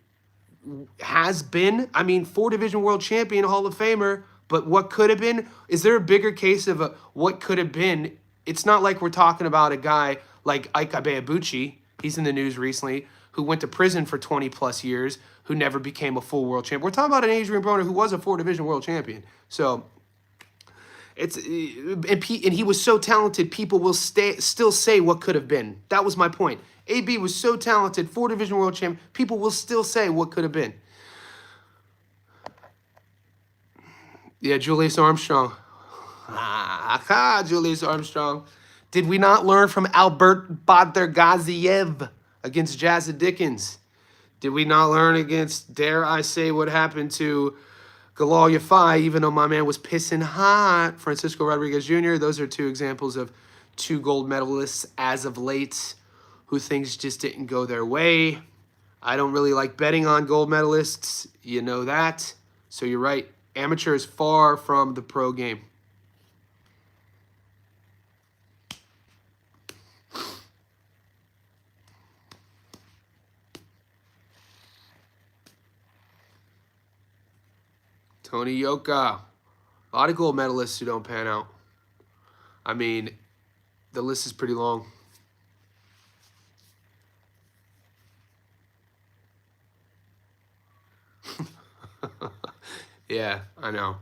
Speaker 1: has been, 4-division world champion, Hall of Famer, but what could have been? Is there a bigger case of what could have been? It's not like we're talking about a guy like Ike Ibeabuchi, he's in the news recently, who went to prison for 20 plus years, who never became a full world champion. We're talking about an Adrian Broner who was a 4-division world champion. So and he was so talented, people will still say what could have been. That was my point. AB was so talented, 4-division world champion, people will still say what could have been. Yeah, Julius Armstrong. Julius Armstrong. Did we not learn from Albert Badergaziev against Jazza Dickens? Did we not learn against, dare I say, what happened to Galal Yafai, even though my man was pissing hot, Francisco Rodriguez Jr.? Those are two examples of 2 gold medalists as of late who things just didn't go their way. I don't really like betting on gold medalists. You know that. So you're right. Amateur is far from the pro game. Tony Yoka. A lot of gold medalists who don't pan out. The list is pretty long. Yeah, I know.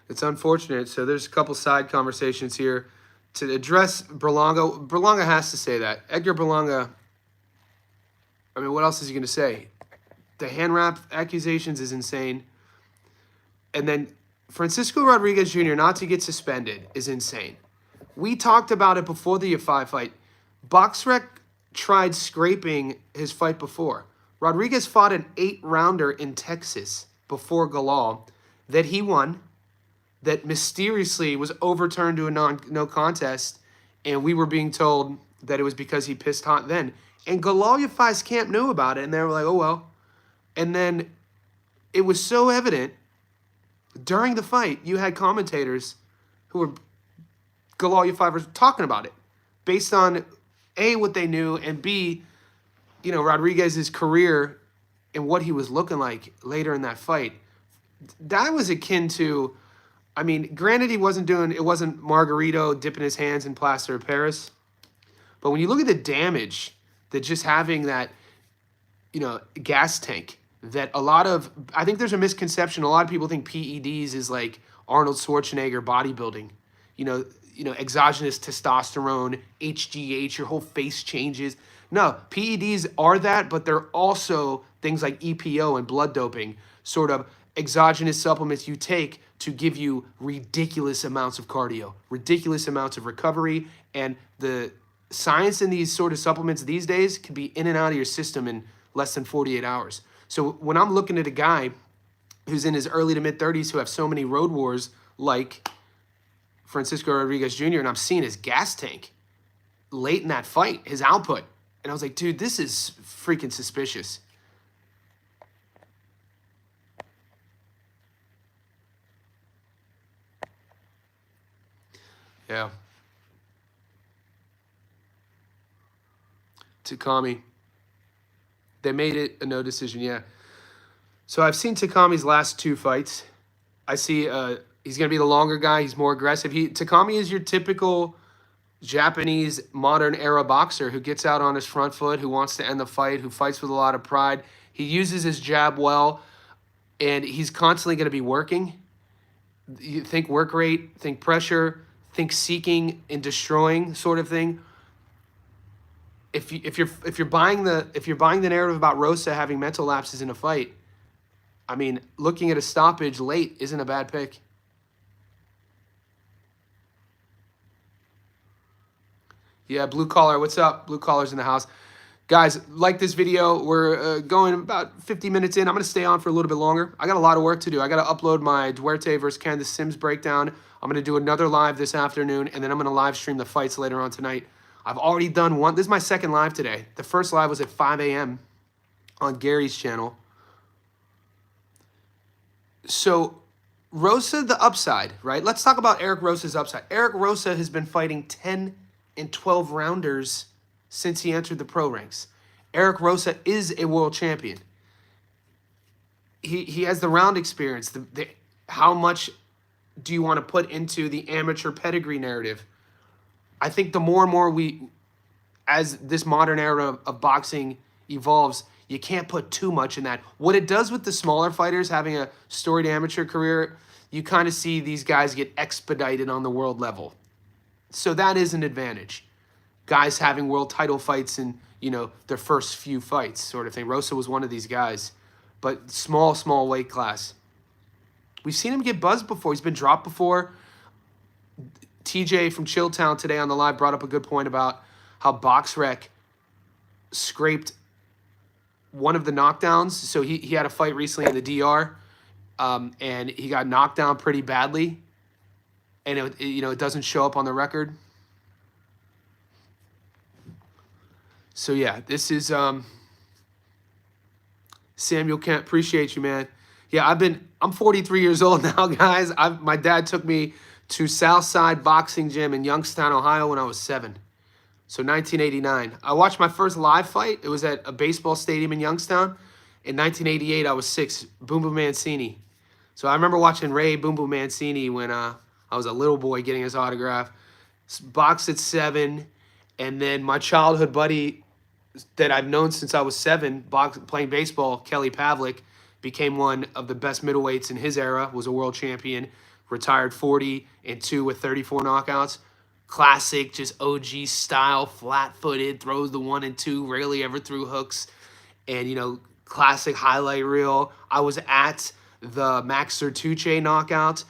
Speaker 1: It's unfortunate. So there's a couple side conversations here to address Berlanga. Berlanga has to say that. Edgar Berlanga, I mean, what else is he going to say? The hand wrap accusations is insane. And then Francisco Rodriguez Jr. not to get suspended is insane. We talked about it before the U5 fight. BoxRec tried scraping his fight before. Rodriguez fought an 8-rounder in Texas before Galal that he won, that mysteriously was overturned to a no contest, and we were being told that it was because he pissed hot then. And Galal U5's camp knew about it, and they were like, oh, well. And then it was so evident during the fight, you had commentators who were Galal U5ers talking about it based on A, what they knew, and B, you know, Rodriguez's career and what he was looking like later in that fight. That was akin to, I mean, granted it wasn't Margarito dipping his hands in plaster of Paris, but when you look at the damage that just having that, you know, gas tank, that I think there's a misconception. A lot of people think PEDs is like Arnold Schwarzenegger bodybuilding, you know, exogenous testosterone, HGH, your whole face changes. No, PEDs are that, but they're also things like EPO and blood doping, sort of exogenous supplements you take to give you ridiculous amounts of cardio, ridiculous amounts of recovery, and the science in these sort of supplements these days can be in and out of your system in less than 48 hours. So when I'm looking at a guy who's in his early to mid-30s who have so many road wars like Francisco Rodriguez Jr., and I'm seeing his gas tank late in that fight, his output, and I was like, dude, this is freaking suspicious. Yeah. Takami. They made it a no decision, yeah. So I've seen Takami's last 2 fights. I see he's going to be the longer guy. He's more aggressive. Takami is your typical Japanese modern era boxer who gets out on his front foot, who wants to end the fight, who fights with a lot of pride. He uses his jab well, and he's constantly going to be working. You think work rate, think pressure, think seeking and destroying sort of thing. If you're buying the narrative about Rosa having mental lapses in a fight, I mean, looking at a stoppage late isn't a bad pick. Yeah, Blue Collar, what's up? Blue Collar's in the house. Guys, like this video. We're going about 50 minutes in. I'm going to stay on for a little bit longer. I got a lot of work to do. I got to upload my Duarte versus Candace Sims breakdown. I'm going to do another live this afternoon, and then I'm going to live stream the fights later on tonight. I've already done one. This is my second live today. The first live was at 5 a.m. on Gary's channel. So, Rosa, the upside, right? Let's talk about Eric Rosa's upside. Eric Rosa has been fighting 10 and 12 rounders since he entered the pro ranks. Eric Rosa is a world champion. He has the round experience. How much do you want to put into the amateur pedigree narrative? I think the more and more as this modern era of boxing evolves, you can't put too much in that. What it does with the smaller fighters having a storied amateur career, you kind of see these guys get expedited on the world level. So that is an advantage. Guys having world title fights in, you know, their first few fights sort of thing. Rosa was one of these guys, but small weight class. We've seen him get buzzed before. He's been dropped before. TJ from Chilltown today on the live brought up a good point about how BoxRec scraped one of the knockdowns. So he had a fight recently in the DR, and he got knocked down pretty badly. And it doesn't show up on the record. So yeah, this is Samuel Kent. Appreciate you, man. Yeah, I'm 43 years old now, guys. My dad took me to Southside Boxing Gym in Youngstown, Ohio when I was 7. So 1989. I watched my first live fight. It was at a baseball stadium in Youngstown. In 1988, I was 6. Boom Boom Mancini. So I remember watching Ray Boom Boom Mancini when I was a little boy getting his autograph. Boxed at 7. And then my childhood buddy that I've known since I was 7, playing baseball, Kelly Pavlik, became one of the best middleweights in his era, was a world champion. retired 40 and 2 with 34 knockouts. Classic, just OG style, flat-footed, throws the 1 and 2, rarely ever threw hooks. And, you know, classic highlight reel. I was at the Max Sertuche knockout.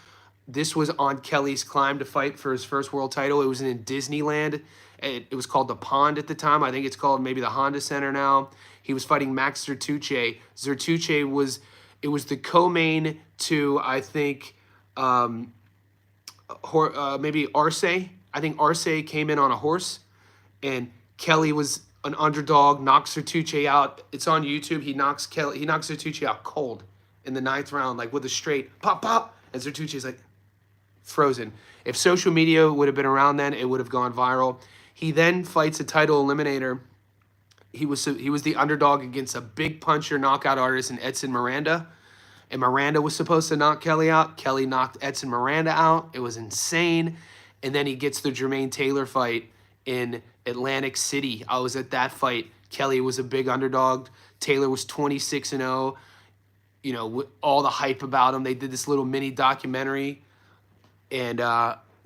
Speaker 1: This was on Kelly's climb to fight for his first world title. It was in Disneyland. It was called the Pond at the time. I think it's called maybe the Honda Center now. He was fighting Max Sertuche. Sertuche was, it was the co-main to, I think, maybe Arce. I think Arce came in on a horse, and Kelly was an underdog, knocks Sertuche out. It's on YouTube. He knocks Sertuche out cold in the 9th round, like with a straight pop, pop. And Sertuche's like frozen. If social media would have been around then, it would have gone viral. He then fights a title eliminator. He was the underdog against a big puncher knockout artist in Edson Miranda. And Miranda was supposed to knock Kelly out. Kelly knocked Edson Miranda out. It was insane. And then he gets the Jermaine Taylor fight in Atlantic City. I was at that fight. Kelly was a big underdog. Taylor was 26-0. You know, with all the hype about him. They did this little mini documentary. And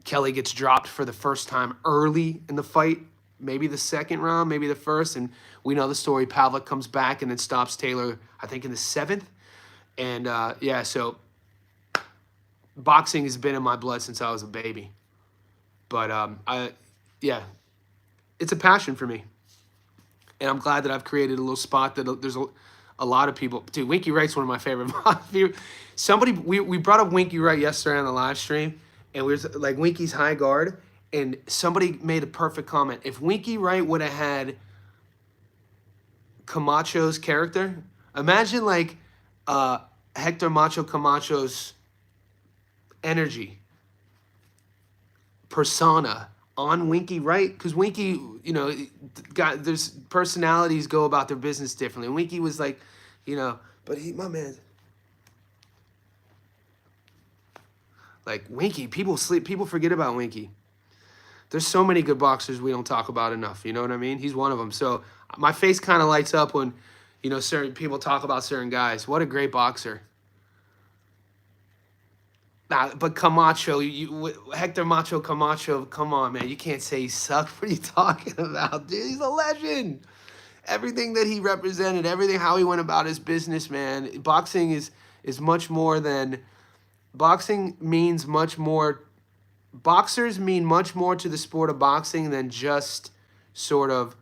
Speaker 1: Kelly gets dropped for the first time early in the fight. Maybe the 2nd round, maybe the 1st. And we know the story. Pavlik comes back and then stops Taylor, I think, in the 7th. And, yeah, so boxing has been in my blood since I was a baby. But, yeah, it's a passion for me. And I'm glad that I've created a little spot that there's a lot of people. Dude, Winky Wright's one of my favorite. Somebody, we brought up Winky Wright yesterday on the live stream. And we were like, Winky's high guard. And somebody made a perfect comment. If Winky Wright would have had Camacho's character, imagine like Hector Macho Camacho's energy, persona on Winky Wright. Because Winky, you know, there's personalities go about their business differently. Winky was like, you know, but my man. Like Winky, people forget about Winky. There's so many good boxers we don't talk about enough. You know what I mean? He's one of them. So my face kind of lights up when, you know, certain people talk about certain guys. What a great boxer. Nah, but Camacho, Hector Macho Camacho, come on, man. You can't say he sucked. What are you talking about, dude? He's a legend. Everything that he represented, everything, how he went about his business, man. Boxing is much more than... Boxing means much more... Boxers mean much more to the sport of boxing than just sort of,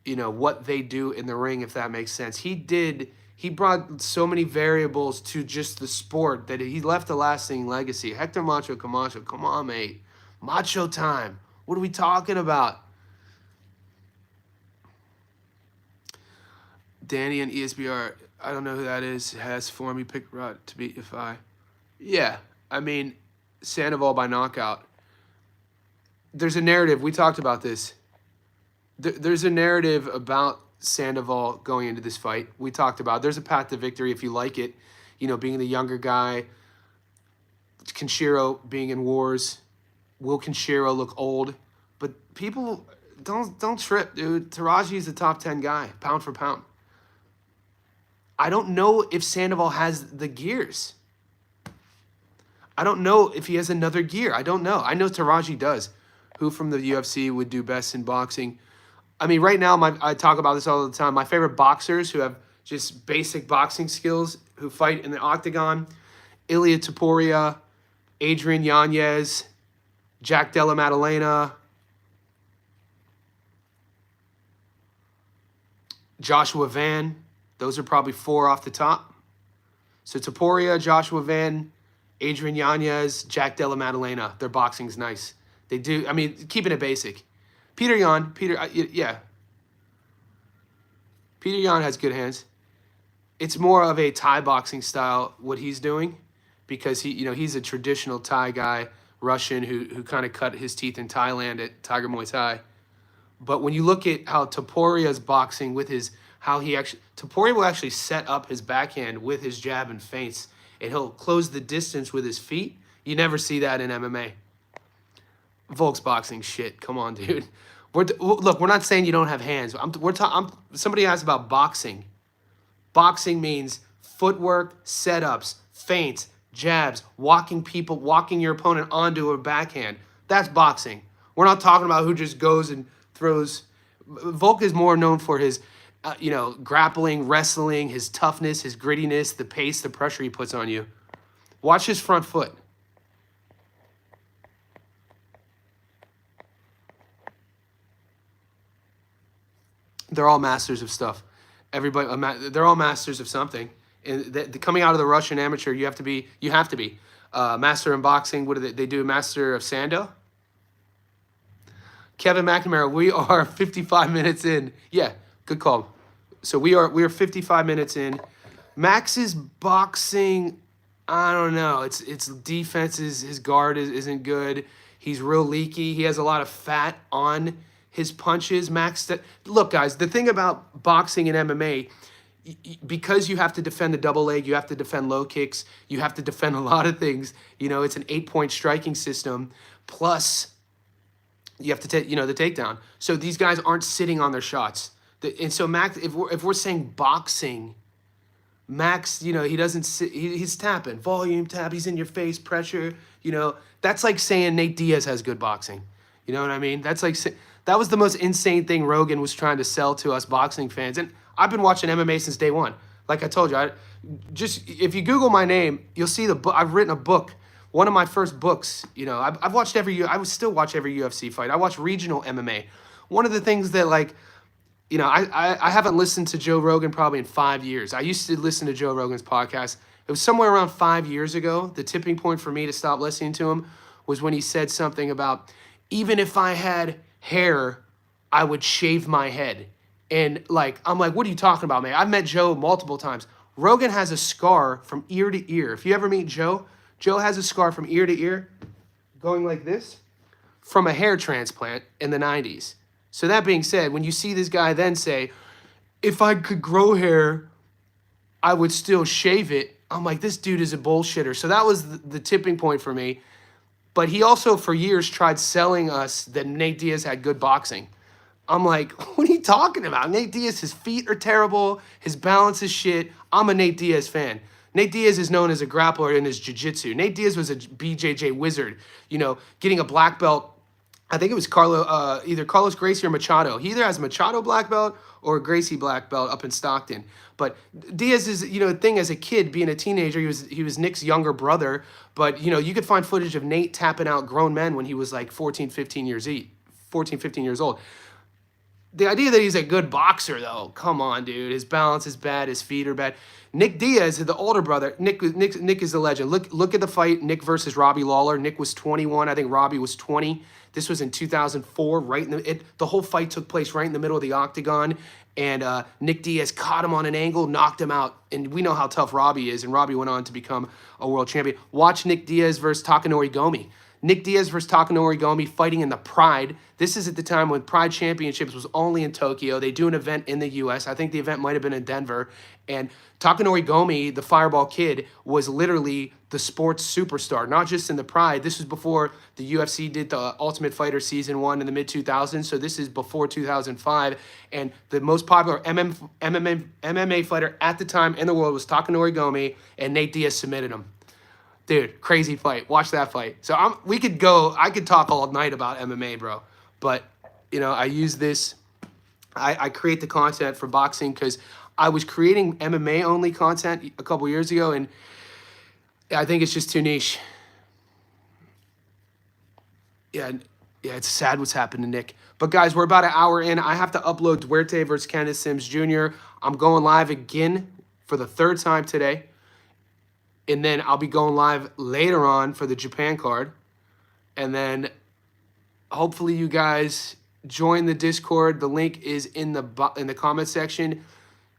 Speaker 1: you know, what they do in the ring, if that makes sense. He brought so many variables to just the sport that he left a lasting legacy. Hector Macho Camacho, come on, mate. Macho time. What are we talking about? Danny and ESBR, I don't know who that is, has for me. Pick Rod to beat if I... Yeah, I mean... Sandoval by knockout. There's a narrative. We talked about this. There's a narrative about Sandoval going into this fight. We talked about. There's a path to victory if you like it. You know, being the younger guy. Kenshiro being in wars. Will Kenshiro look old? But people don't trip, dude. Taraji is a top 10 guy, pound for pound. I don't know if Sandoval has the gears. I don't know if he has another gear. I don't know. I know Taraji does. Who from the UFC would do best in boxing? I mean, right now, I talk about this all the time. My favorite boxers who have just basic boxing skills, who fight in the octagon, Ilia Topuria, Adrian Yanez, Jack Della Maddalena, Joshua Van. Those are probably 4 off the top. So Topuria, Joshua Van, Adrian Yanez, Jack Della Maddalena. Their boxing's nice. They do. I mean, keeping it basic. Peter Yan. Yeah. Peter Yan has good hands. It's more of a Thai boxing style, what he's doing, because he's a traditional Thai guy, Russian, who kind of cut his teeth in Thailand at Tiger Muay Thai. But when you look at how Topuria's boxing with Topuria will actually set up his backhand with his jab and feints, and he'll close the distance with his feet. You never see that in MMA. Volk's boxing shit. Come on, dude. Look, we're not saying you don't have hands. Somebody asked about boxing. Boxing means footwork, setups, feints, jabs, walking your opponent onto a backhand. That's boxing. We're not talking about who just goes and throws. Volk is more known for his, grappling, wrestling, his toughness, his grittiness, the pace, the pressure he puts on you. Watch his front foot. They're all masters of stuff. Everybody, they're all masters of something. And coming out of the Russian amateur, you have to be master in boxing. What do they do? Master of Sando. Kevin McNamara, we are 55 minutes in. Yeah, good call. So we are 55 minutes in. Max's boxing, I don't know. It's defense his guard isn't good. He's real leaky. He has a lot of fat on his punches. Look, guys, the thing about boxing and MMA, because you have to defend the double leg, you have to defend low kicks, you have to defend a lot of things. It's an 8-point striking system. Plus, you have to take, the takedown. So these guys aren't sitting on their shots. And so Max, if we're saying boxing, Max, he doesn't sit, he's tapping, volume tap, he's in your face, pressure, that's like saying Nate Diaz has good boxing. You know what I mean? That's like, that was the most insane thing Rogan was trying to sell to us boxing fans. And I've been watching MMA since day one. Like I told you, if you Google my name, you'll see the book. I've written a book. One of my first books, I've watched I would still watch every UFC fight. I watch regional MMA. One of the things that I haven't listened to Joe Rogan probably in 5 years. I used to listen to Joe Rogan's podcast. It was somewhere around 5 years ago. The tipping point for me to stop listening to him was when he said something about, even if I had hair, I would shave my head. And I'm like, what are you talking about, man? I've met Joe multiple times. Rogan has a scar from ear to ear. If you ever meet Joe has a scar from ear to ear going like this from a hair transplant in the 90s. So that being said, when you see this guy then say, if I could grow hair, I would still shave it. I'm like, this dude is a bullshitter. So that was the tipping point for me. But he also, for years, tried selling us that Nate Diaz had good boxing. I'm like, what are you talking about? Nate Diaz, his feet are terrible. His balance is shit. I'm a Nate Diaz fan. Nate Diaz is known as a grappler in his jiu-jitsu. Nate Diaz was a BJJ wizard, getting a black belt. I think it was either Carlos Gracie or Machado. He either has Machado black belt or Gracie black belt up in Stockton. But Diaz is, thing as a kid, being a teenager, he was Nick's younger brother. But, you could find footage of Nate tapping out grown men when he was like 14, 15 years old. The idea that he's a good boxer, though, come on, dude. His balance is bad. His feet are bad. Nick Diaz, the older brother, Nick is the legend. Look at the fight, Nick versus Robbie Lawler. Nick was 21. I think Robbie was 20. This was in 2004. The whole fight took place right in the middle of the octagon. And Nick Diaz caught him on an angle, knocked him out. And we know how tough Robbie is. And Robbie went on to become a world champion. Watch Nick Diaz versus Takanori Gomi. Nick Diaz versus Takanori Gomi fighting in the Pride. This is at the time when Pride Championships was only in Tokyo. They do an event in the U.S. I think the event might have been in Denver. And Takanori Gomi, the Fireball Kid, was literally the sports superstar, not just in the Pride. This was before the UFC did the Ultimate Fighter Season 1 in the mid-2000s, so this is before 2005. And the most popular MMA fighter at the time in the world was Takanori Gomi, and Nate Diaz submitted him. Dude, crazy fight. Watch that fight. So I could talk all night about MMA, bro. But, I use this. I create the content for boxing because I was creating MMA-only content a couple years ago, and I think it's just too niche. Yeah, it's sad what's happened to Nick. But, guys, we're about an hour in. I have to upload Duarte versus Kenneth Sims Jr. I'm going live again for the third time today. And then I'll be going live later on for the Japan card. And then hopefully you guys join the Discord. The link is in the comment section.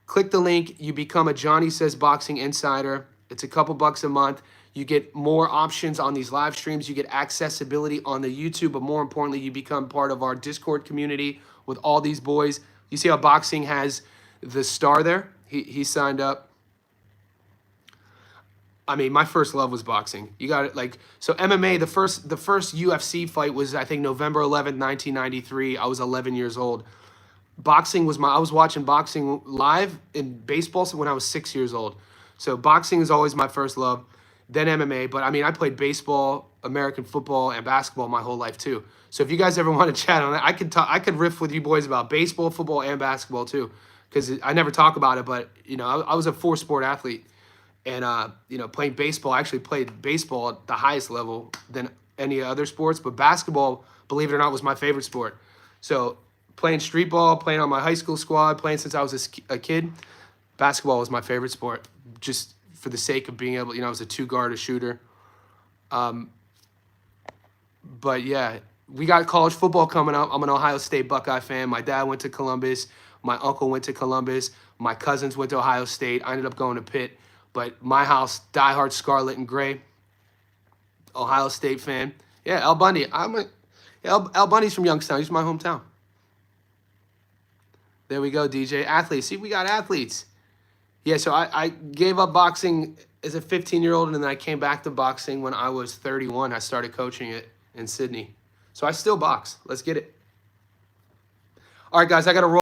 Speaker 1: Click the link. You become a Johnny Says Boxing Insider. It's a couple bucks a month. You get more options on these live streams. You get accessibility on the YouTube. But more importantly, you become part of our Discord community with all these boys. You see how boxing has the star there? He signed up. I mean, my first love was boxing. You got it. So MMA, the first UFC fight was, I think, November 11th, 1993. I was 11 years old. Boxing was I was watching boxing live in baseball when I was 6 years old. So boxing is always my first love. then MMA. But I mean, I played baseball, American football, and basketball my whole life too. So if you guys ever want to chat on that, I could talk. I could riff with you boys about baseball, football, and basketball too, because I never talk about it. But you know, I was a 4-sport athlete, and you know, playing baseball. I actually played baseball at the highest level than any other sports. But basketball, believe it or not, was my favorite sport. So playing street ball, playing on my high school squad, playing since I was a kid, basketball was my favorite sport. Just for the sake of being able, you know, I was a 2-guard, a shooter. But yeah, we got college football coming up. I'm an Ohio State Buckeye fan. My dad went to Columbus. My uncle went to Columbus. My cousins went to Ohio State. I ended up going to Pitt. But my house, diehard Scarlet and Gray. Ohio State fan. Yeah, Al Bundy. Al Bundy's from Youngstown. He's my hometown. There we go, DJ. Athletes. See, we got athletes. Yeah, so I gave up boxing as a 15-year-old, and then I came back to boxing when I was 31. I started coaching it in Sydney. So I still box. Let's get it. All right, guys, I got to roll.